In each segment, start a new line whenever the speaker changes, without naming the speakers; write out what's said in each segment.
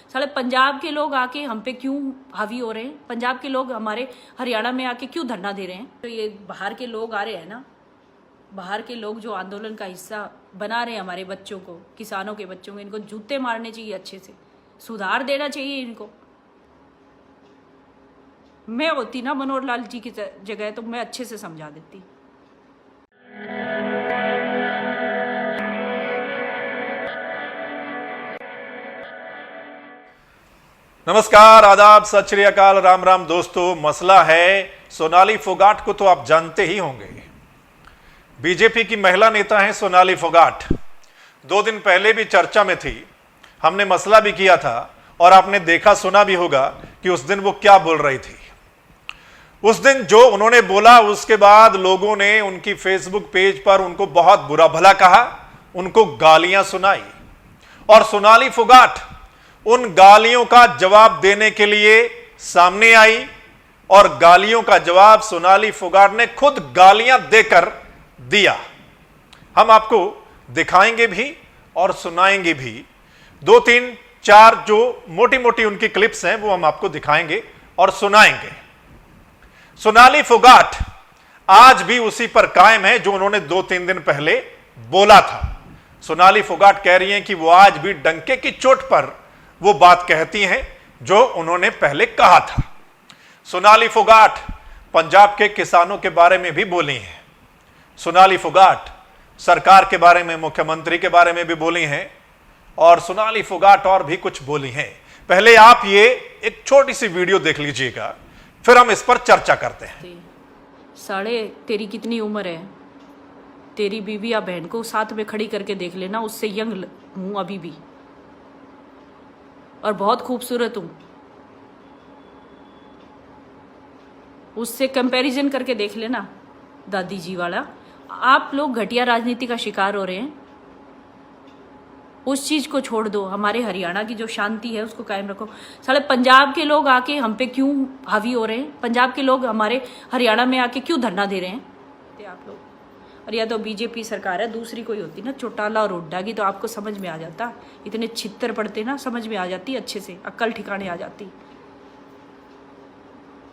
साले पंजाब के लोग आके हम पे क्यों हावी हो रहे हैं? पंजाब के लोग हमारे हरियाणा में आके क्यों धरना दे रहे हैं? तो ये बाहर के लोग आ रहे हैं ना, बाहर के लोग जो आंदोलन का हिस्सा बना रहे हैं हमारे बच्चों को, किसानों के बच्चों को, इनको जूते मारने चाहिए, अच्छे से सुधार देना चाहिए इनको। मैं होती ना मनोहर लाल जी की जगह तो मैं अच्छे से समझा देती।
नमस्कार, आदाब, सत श्री अकाल, राम राम दोस्तों। मसला है सोनाली फोगाट को तो आप जानते ही होंगे। बीजेपी की महिला नेता हैं सोनाली फोगाट। 2 दिन पहले भी चर्चा में थी, हमने मसला भी किया था और आपने देखा सुना भी होगा कि उस दिन वो क्या बोल रही थी। उस दिन जो उन्होंने बोला उसके बाद लोगों ने उनकी फेसबुक पेज पर उनको बहुत बुरा भला कहा, उनको गालियां सुनाई और सोनाली फोगाट उन गालियों का जवाब देने के लिए सामने आई और गालियों का जवाब सोनाली फोगाट ने खुद गालियां देकर दिया। हम आपको दिखाएंगे भी और सुनाएंगे भी। 2, 3, 4 जो मोटी मोटी उनकी क्लिप्स हैं वो हम आपको दिखाएंगे और सुनाएंगे। सोनाली फोगाट आज भी उसी पर कायम है जो उन्होंने 2-3 दिन पहले बोला था। सोनाली फोगाट कह रही हैं कि वो आज भी डंके की चोट पर वो बात कहती हैं जो उन्होंने पहले कहा था। सोनाली फोगाट पंजाब के किसानों के बारे में भी बोली हैं। सोनाली फोगाट सरकार के बारे में, मुख्यमंत्री के बारे में भी बोली हैं और सोनाली फोगाट और भी कुछ बोली हैं। पहले आप ये एक छोटी सी वीडियो देख लीजिएगा, फिर हम इस पर चर्चा करते हैं।
साढ़े तेरी कितनी उम्र है? तेरी बीवी या बहन को साथ में खड़ी करके देख लेना, उससे यंग हूं अभी भी और बहुत खूबसूरत हूं। उससे कंपैरिजन करके देख लेना दादी जी वाला। आप लोग घटिया राजनीति का शिकार हो रहे हैं। उस चीज को छोड़ दो, हमारे हरियाणा की जो शांति है उसको कायम रखो। साले पंजाब के लोग आके हम पे क्यों हावी हो रहे हैं? पंजाब के लोग हमारे हरियाणा में आके क्यों धरना दे रहे हैं आप लोग? और या तो बीजेपी सरकार है, दूसरी कोई होती ना चौटाला और हुड्डा की, तो आपको समझ में आ जाता। इतने छित्तर पड़ते ना, समझ में आ जाती, अच्छे से अक्ल ठिकाने आ जाती।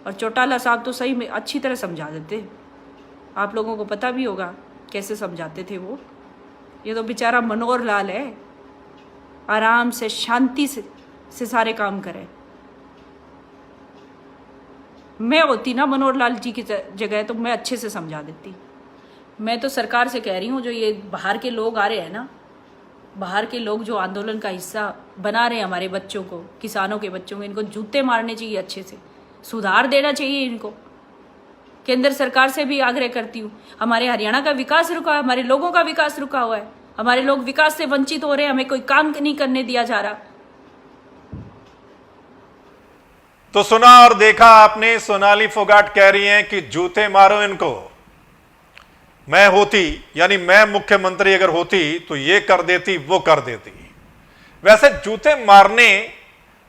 और चौटाला साहब तो सही में अच्छी तरह समझा देते, आप लोगों को पता भी होगा कैसे समझाते थे वो। ये तो बेचारा मनोहर लाल है, आराम से शांति से सारे काम करे। मैं होती ना मनोहर लाल जी की जगह तो मैं अच्छे से समझा देती। मैं तो सरकार से कह रही हूँ, जो ये बाहर के लोग आ रहे हैं ना, बाहर के लोग जो आंदोलन का हिस्सा बना रहे हैं हमारे बच्चों को, किसानों के बच्चों को, इनको जूते मारने चाहिए, अच्छे से सुधार देना चाहिए इनको। केंद्र सरकार से भी आग्रह करती हूँ, हमारे हरियाणा का विकास रुका है, हमारे लोगों का विकास रुका हुआ है, हमारे लोग विकास से वंचित हो रहे हैं, हमें कोई काम नहीं करने दिया जा रहा।
तो सुना और देखा आपने, सोनाली फोगाट कह रही हैं कि जूते मारो इनको। मैं होती, यानी मैं मुख्यमंत्री अगर होती तो ये कर देती, वो कर देती। वैसे जूते मारने,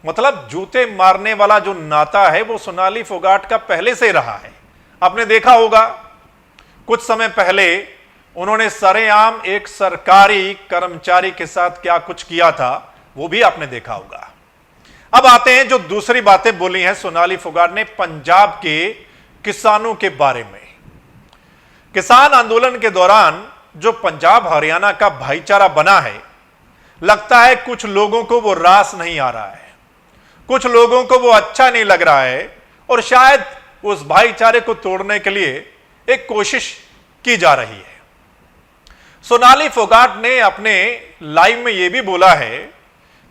मतलब जूते मारने वाला जो नाता है वो सोनाली फोगाट का पहले से रहा है। आपने देखा होगा कुछ समय पहले उन्होंने सरेआम एक सरकारी कर्मचारी के साथ क्या कुछ किया था, वो भी आपने देखा होगा। अब आते हैं जो दूसरी बातें बोली हैं सोनाली फोगाट ने पंजाब के किसानों के बारे में। किसान आंदोलन के दौरान जो पंजाब हरियाणा का भाईचारा बना है, लगता है कुछ लोगों को वो रास नहीं आ रहा है, कुछ लोगों को वो अच्छा नहीं लग रहा है और शायद उस भाईचारे को तोड़ने के लिए एक कोशिश की जा रही है। सोनाली फोगाट ने अपने लाइव में यह भी बोला है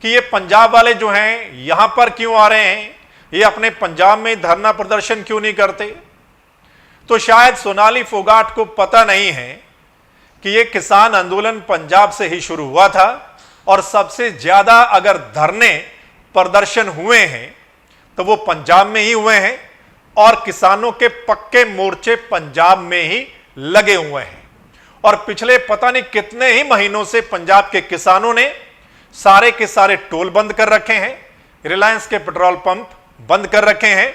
कि ये पंजाब वाले जो हैं यहां पर क्यों आ रहे हैं, ये अपने पंजाब में धरना प्रदर्शन क्यों नहीं करते। तो शायद सोनाली फोगाट को पता नहीं है कि ये किसान आंदोलन पंजाब से ही शुरू हुआ था और सबसे ज्यादा अगर धरने प्रदर्शन हुए हैं तो वो पंजाब में ही हुए हैं और किसानों के पक्के मोर्चे पंजाब में ही लगे हुए हैं। और पिछले पता नहीं कितने ही महीनों से पंजाब के किसानों ने सारे के सारे टोल बंद कर रखे हैं, रिलायंस के पेट्रोल पंप बंद कर रखे हैं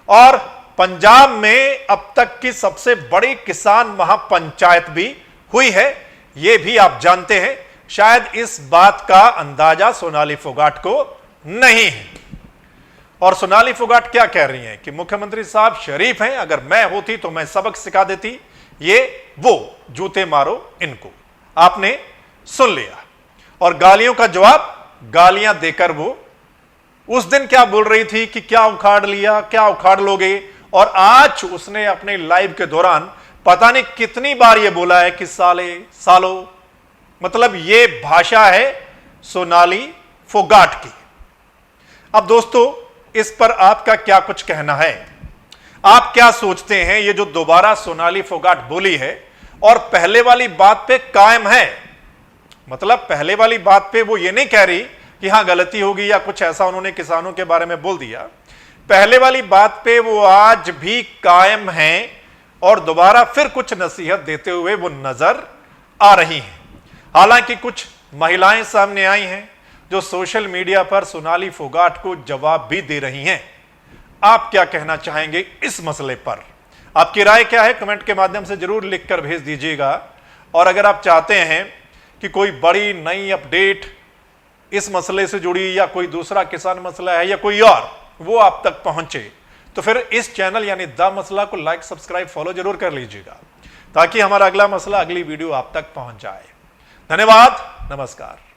और पंजाब में अब तक की सबसे बड़ी किसान महापंचायत भी हुई है, यह भी आप जानते हैं। शायद इस बात का अंदाजा सोनाली फोगाट को नहीं है। और सोनाली फोगाट क्या कह रही हैं कि मुख्यमंत्री साहब शरीफ हैं, अगर मैं होती तो मैं सबक सिखा देती, ये वो जूते मारो इनको। आपने सुन लिया। और गालियों का जवाब गालियां देकर वो उस दिन क्या बोल रही थी कि क्या उखाड़ लिया, क्या उखाड़ लोगे, और आज उसने अपने लाइव के दौरान पता नहीं कितनी बार ये बोला है कि साले सालो। मतलब ये भाषा है सोनाली फोगाट की। अब दोस्तों, इस पर आपका क्या कुछ कहना है? आप क्या सोचते हैं? ये जो दोबारा सोनाली फोगाट बोली है और पहले वाली बात पे कायम है, मतलब पहले वाली बात पे वो ये नहीं कह रही कि हां गलती होगी या कुछ ऐसा उन्होंने किसानों के बारे में बोल दिया, पहले वाली बात पे वो आज भी कायम है और दोबारा फिर कुछ नसीहत देते हुए वो नजर आ रही हैं। हालांकि कुछ महिलाएं सामने आई हैं जो सोशल मीडिया पर सोनाली फोगाट को जवाब भी दे रही हैं। आप क्या कहना चाहेंगे इस मसले पर? आपकी राय क्या है? कमेंट के माध्यम से जरूर लिखकर भेज दीजिएगा। और अगर आप चाहते हैं कि कोई बड़ी नई अपडेट इस मसले से जुड़ी या कोई दूसरा किसान मसला है या कोई और, वो आप तक पहुंचे, तो फिर इस चैनल यानी द मसला को लाइक, सब्सक्राइब, फॉलो जरूर कर लीजिएगा ताकि हमारा अगला मसला, अगली वीडियो आप तक पहुंच जाए। धन्यवाद, नमस्कार।